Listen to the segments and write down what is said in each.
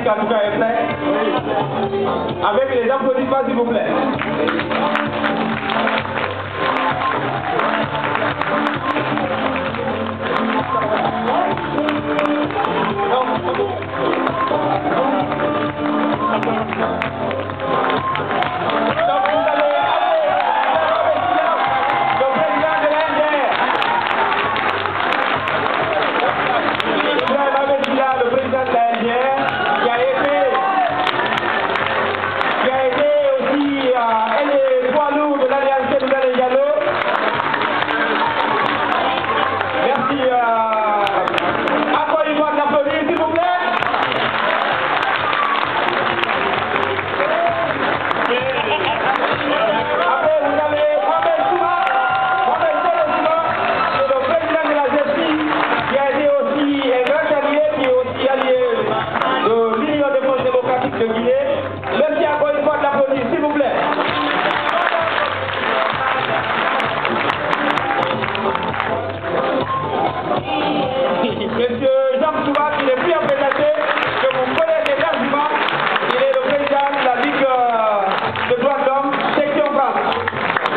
démocratique en tout cas est plein. Avec les applaudissements s'il vous plaît. Merci encore une fois de l'applaudir, s'il vous plaît. Monsieur Jean Souba, qui n'est plus à présenter, que vous connaissez largement, il est le président de la Ligue de droits de l'homme, section France.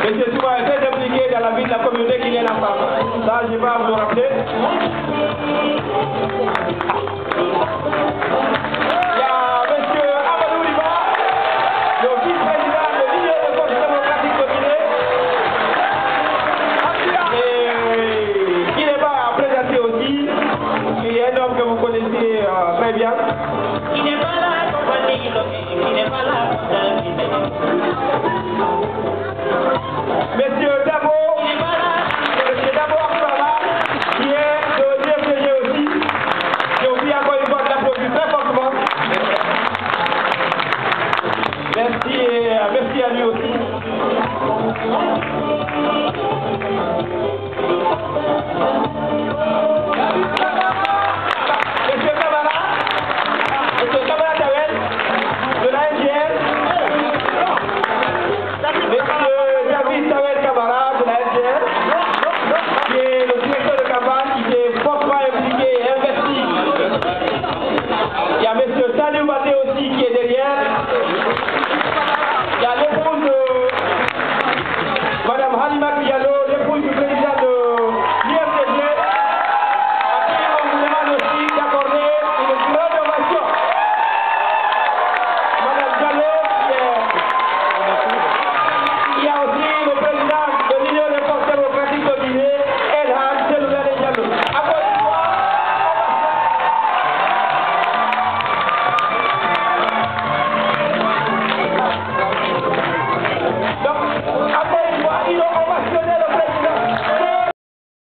Monsieur Souba est très impliqué dans la vie de la communauté qui est la France. Ça, je vais vous le rappeler. Que vous connaissez très bien. Monsieur Dabo, qui est de l'IFG aussi. J'ai oublié encore une fois de l'applaudir très fortement. Merci à lui aussi. Il y a M. Salut Maté aussi qui est derrière.